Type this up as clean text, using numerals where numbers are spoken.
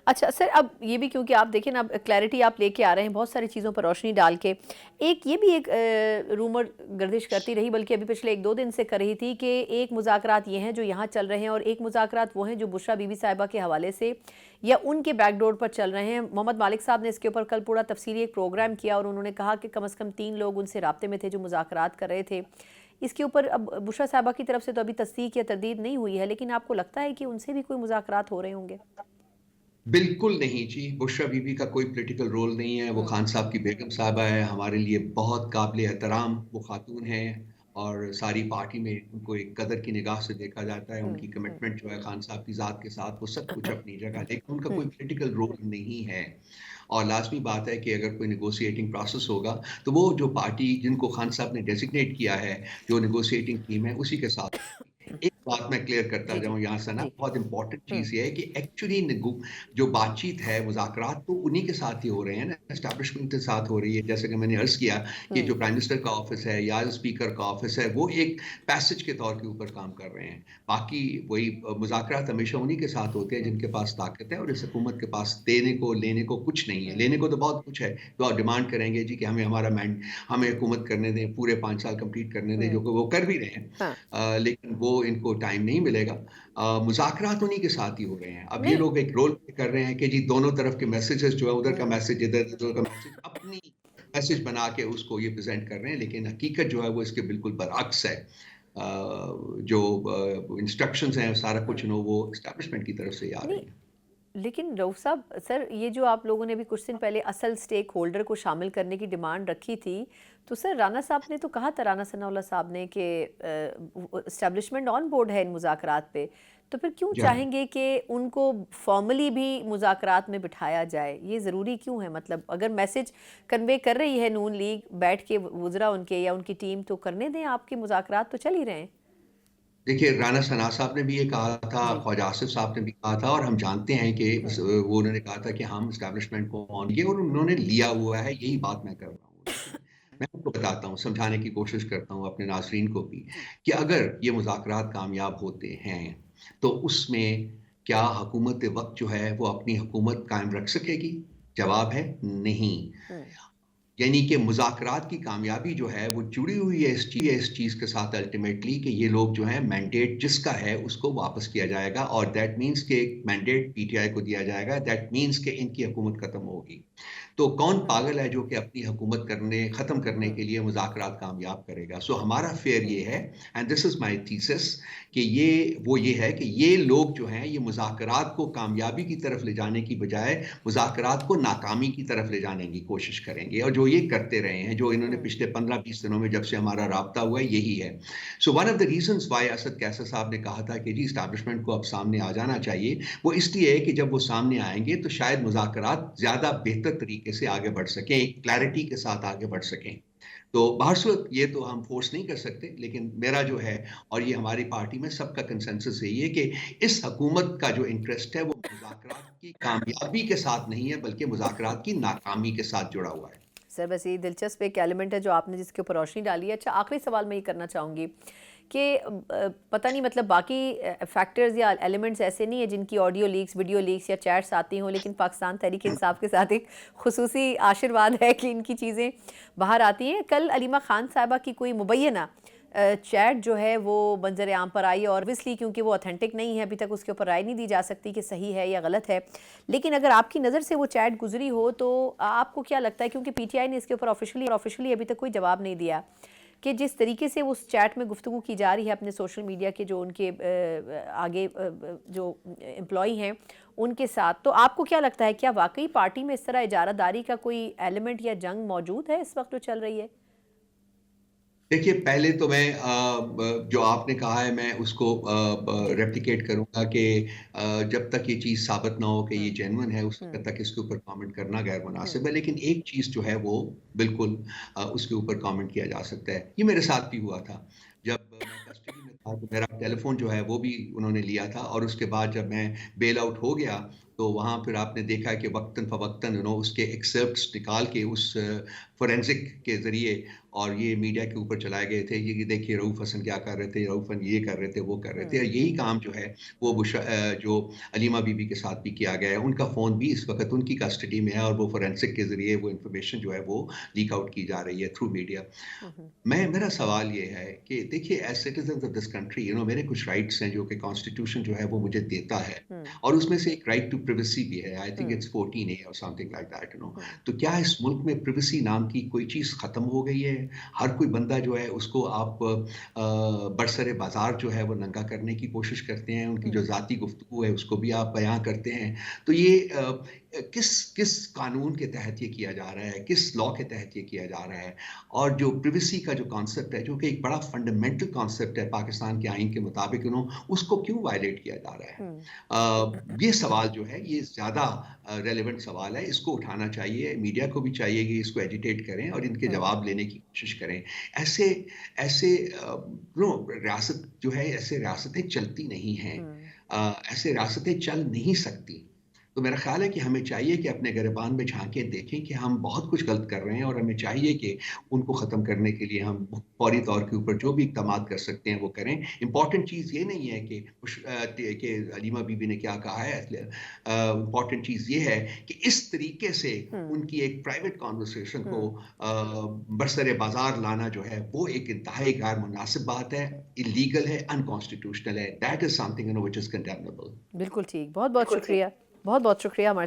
अच्छा सर, अब ये भी क्योंकि आप देखिए ना, अब क्लैरिटी आप लेके आ रहे हैं बहुत सारी चीज़ों पर रोशनी डाल के। एक ये भी एक रूमर गर्दिश करती रही, बल्कि अभी पिछले 1-2 दिन से कर रही थी कि एक मुज़ाकरात ये हैं जो यहाँ चल रहे हैं और एक मुज़ाकरात वो हैं जो बुशरा बीबी साहिबा के हवाले से या उनके बैकडोर पर चल रहे हैं। मोहम्मद मालिक साहब ने इसके ऊपर कल पूरा तफसीली एक प्रोग्राम किया और उन्होंने कहा कि कम से कम 3 लोग उनसे राब्ते में थे जो मुज़ाकरात कर रहे थे। इसके ऊपर अब बुशरा साहिबा की तरफ से तो अभी तस्दीक या तरदीद नहीं हुई है, लेकिन आपको लगता है कि उनसे भी कोई मुज़ाकरात हो रहे होंगे? बिल्कुल नहीं जी, बुशरा बीबी का कोई पॉलिटिकल रोल नहीं है, वो हुँ, खान साहब की बेगम साहिबा है, हमारे लिए बहुत काबिल एहतराम वो खातून हैं और सारी पार्टी में उनको एक कदर की निगाह से देखा जाता है, हुँ, उनकी हुँ, कमिटमेंट जो है खान साहब की ज़ात के साथ, वो सब कुछ अपनी जगह, लेकिन उनका हुँ, कोई पॉलिटिकल रोल नहीं है। और लाज़मी बात है कि अगर कोई नेगोशिएटिंग प्रोसेस होगा, तो वो जो पार्टी जिनको खान साहब ने डेज़िग्नेट किया है, जो नेगोशिएटिंग टीम है, उसी के साथ एक बात मैं क्लियर करता जी, जी, जाऊँ यहाँ से ना, जी, बहुत इम्पोर्टेंट हुँ, चीज़ ये है कि एक्चुअली जो बातचीत है, मुज़ाकरात तो उन्हीं के साथ ही हो रहे हैं ना, एस्टेब्लिशमेंट के साथ हो रही है। जैसे कि मैंने अर्ज़ किया कि हुँ, जो प्राइम मिनिस्टर का ऑफ़िस है या स्पीकर का ऑफ़िस है, वो एक पैसेज के तौर के ऊपर काम कर रहे हैं। बाकी वही मुज़ाकरात हमेशा उन्हीं के साथ होते हैं हुँ, जिनके पास ताकत है और इस हुकूमत के पास देने को, लेने को कुछ नहीं है। हुँ, लेने को तो बहुत कुछ है, तो आप डिमांड करेंगे जी कि हमें हुकूमत करने दें, पूरे 5 साल कंप्लीट करने दें, जो हुँ, कि वो कर भी रहे हैं। हाँ, लेकिन वो इनको टाइम नहीं मिलेगा। मुज़ाकरात उन्हीं के साथ ही हो रहे हैं। अब ये नहीं, लोग एक रोल प्ले कर रहे हैं कि जी दोनों तरफ के मैसेजेस जो है उधर का हुँ, मैसेज इधर, इधर का मैसेज अपनी मैसेज बना के उसको ये प्रेज़ेंट कर रहे हैं, लेकिन हकीकत जो है वो इसके बिल्कुल बरअक्स है। जो इंस्ट्रक्शंस हैं सारा कुछ हुँ, वो एस्टेब्लिशमेंट की तरफ से ही आ नहीं, रही हैं। लेकिन रऊफ साहब सर, ये जो आप लोगों ने भी कुछ दिन पहले असल स्टेक होल्डर को शामिल करने की डिमांड रखी थी, तो सर राना साहब ने तो कहा था, राना सनाउल्लाह साहब ने, कि एस्टेब्लिशमेंट ऑन बोर्ड है इन मुज़ाकरात पे, तो फिर क्यों जी हाँ। चाहेंगे कि उनको फॉर्मली भी मुज़ाकरात में बिठाया जाए? ये ज़रूरी क्यों है? मतलब अगर मैसेज कन्वे कर रही है नून लीग बैठ के वुज़रा उनके या उनकी टीम, तो करने दें, आपके मुज़ाकरात तो चल ही रहे हैं। देखिए, राना सना साहब ने भी ये कहा था, जी। ख्वाजा आसिफ साहब ने भी कहा था और हम जानते हैं कि हुँ, वो उन्होंने कहा था कि हम एस्टेब्लिशमेंट को ऑन किए और उन्होंने लिया हुआ है, यही बात मैं कर रहा हूँ। लेकिन मैं आपको बताता हूँ, समझाने की कोशिश करता हूँ अपने नाज़रीन को भी, जी। कि अगर ये मुज़ाकरात कामयाब होते हैं, तो उसमें क्या हुकूमत वक़्त जो है, वो अपनी हुकूमत कायम रख सकेगी? जवाब है नहीं। हुँ, यानी कि मुज़ाकरात की कामयाबी जो है वो जुड़ी हुई है इस चीज़ के साथ अल्टीमेटली कि ये लोग जो हैं मैंडेट जिसका है उसको वापस किया जाएगा और दैट मीन्स कि मैंडेट पीटीआई को दिया जाएगा, दैट मीन्स कि इनकी हुकूमत खत्म होगी। तो कौन हुँ, पागल है जो कि अपनी हुकूमत खत्म करने हुँ, के लिए मुज़ाकरात कामयाब करेगा? सो हमारा फेयर हुँ, ये है and this is my thesis कि ये है कि ये लोग जो हैं ये मुज़ाकरात को कामयाबी की तरफ ले जाने की बजाय मुज़ाकरात को नाकामी की तरफ ले जाने की कोशिश करेंगे और जो ये करते रहे हैं, जो इन्होंने हुँ, पिछले 15-20 दिनों में जब से हमारा राब्ता हुआ है, यही है। So one of the reasons why Asad Qaiser sahab ने कहा था कि जी एस्टेब्लिशमेंट को अब सामने आ जाना चाहिए, वो इसलिए है कि जब वो सामने आएँगे तो शायद मुज़ाकरात ज़्यादा बेहतर तरीके से आगे बढ़ सकें, एक क्लैरिटी के साथ आगे बढ़ सकें। तो बहरसूरत ये तो हम फ़ोर्स नहीं कर सकते, लेकिन मेरा जो है और ये हमारी पार्टी में सबका कंसेंसस यही है कि इस हुकूमत का जो इंटरेस्ट है, वो मुज़ाकरात की कामयाबी के साथ नहीं है, बल्कि मुज़ाकरात की नाकामी के साथ जुड़ा हुआ है। सर बस ये दिलचस्प एक एलिमेंट है जो आपने जिसके ऊपर रोशनी डाली है। अच्छा, आखिरी सवाल मैं ये करना चाहूँगी कि पता नहीं, मतलब बाकी फैक्टर्स या एलिमेंट्स ऐसे नहीं है जिनकी ऑडियो लीक्स, वीडियो लीक्स या चैट्स आती हों, लेकिन पाकिस्तान तहरीक इंसाफ के साथ एक खुसूसी आशीर्वाद है कि इनकी चीज़ें बाहर आती हैं। कल अलीमा खान साहिबा की कोई मुबैना चैट जो है वो मंजर आम पर आई, और ऑब्वियसली क्योंकि वो ऑथेंटिक नहीं है, अभी तक उसके ऊपर राय नहीं दी जा सकती कि सही है या गलत है। लेकिन अगर आपकी नज़र से वो चैट गुजरी हो, तो आपको क्या लगता है, क्योंकि पीटीआई ने इसके ऊपर ऑफिशियली अभी तक कोई जवाब नहीं दिया, कि जिस तरीके से उस चैट में गुफ्तगू की जा रही है अपने सोशल मीडिया के जो उनके आगे जो एम्प्लॉई हैं उनके साथ, तो आपको क्या लगता है, क्या वाकई पार्टी में इस तरह इजारादारी का कोई एलिमेंट या जंग मौजूद है इस वक्त जो चल रही है? देखिए, पहले तो मैं जो आपने कहा है मैं उसको जी। रेप्लिकेट करूँगा कि जब तक ये चीज़ साबित ना हो कि ये हम्म, जेन्युइन है, उस हम्म, वक़्त तक इसके ऊपर कमेंट करना गैर हम्म, मुनासिब है। लेकिन एक चीज़ जो है वो बिल्कुल उसके ऊपर कमेंट किया जा सकता है। ये मेरे साथ भी हुआ था। जब मैं कस्टडी में था तो मेरा टेलीफ़ोन जो है वो भी उन्होंने लिया था और उसके बाद जब मैं बेल आउट हो गया, तो वहाँ फिर आपने देखा कि वक़्तन फ़वक़्तन उसके एक्सर्प्ट्स निकाल के उस फोरेंसिक के ज़रिए और ये मीडिया के ऊपर चलाए गए थे ये कि देखिए रऊफ हसन क्या कर रहे थे, रऊफ हसन ये कर रहे थे, वो कर रहे थे और यही काम जो है वो जो अलीमा बीबी के साथ भी किया गया है। उनका फ़ोन भी इस वक़्त उनकी कस्टडी में है और वो फोरेंसिक के ज़रिए वो इन्फॉर्मेशन जो है वो लीक आउट की जा रही है थ्रू मीडिया। मेरा सवाल ये है कि देखिए as citizens of this country मेरे कुछ राइट्स हैं जो कि कॉन्स्टिट्यूशन जो है वो मुझे देता है और उसमें से एक राइट टू प्राइवेसी भी है। आई थिंक इट्स 14A और समथिंग लाइक दैट तो क्या इस मुल्क में प्राइवेसी नाम की कोई चीज़ ख़त्म हो गई है? हर कोई बंदा जो है उसको आप बरसरे बाज़ार जो है वो नंगा करने की कोशिश करते हैं, उनकी जो ज़ाती गुफ्तगू है उसको भी आप बयाँ करते हैं। तो ये किस किस कानून के तहत ये किया जा रहा है? किस लॉ के तहत ये किया जा रहा है? और जो प्राइवेसी का जो कॉन्सेप्ट है, जो कि एक बड़ा फंडामेंटल कॉन्सेप्ट है पाकिस्तान के आईन के मुताबिक उसको क्यों वायलेट किया जा रहा है? ये सवाल जो है ये ज़्यादा रेलेवेंट सवाल है, इसको उठाना चाहिए, मीडिया को भी चाहिए कि इसको एजिटेट करें और इनके जवाब लेने की कोशिश करें। ऐसे ऐसे रियासत जो है ऐसे रियासतें चलती नहीं हैं। ऐसे रियासतें चल नहीं सकती। तो मेरा ख़्याल है कि हमें चाहिए कि अपने गिरबान में झाँके देखें कि हम बहुत कुछ गलत कर रहे हैं और हमें चाहिए कि उनको ख़त्म करने के लिए हम फौरी तौर के ऊपर जो भी इक़दामात कर सकते हैं वो करें। इम्पोर्टेंट चीज़ ये नहीं है कि कि अलीमा बीबी ने क्या कहा है इम्पोर्टेंट चीज़ ये है कि इस तरीके से उनकी एक प्राइवेट कन्वर्सेशन को बरसरे बाज़ार लाना जो है वो एक इंतहाई गैर मुनासिब बात है, इल्लीगल है, अनकॉन्स्टिट्यूशनल है। That is something which is condemnable. बिल्कुल ठीक। बहुत-बहुत शुक्रिया। बहुत-बहुत शुक्रिया हमारे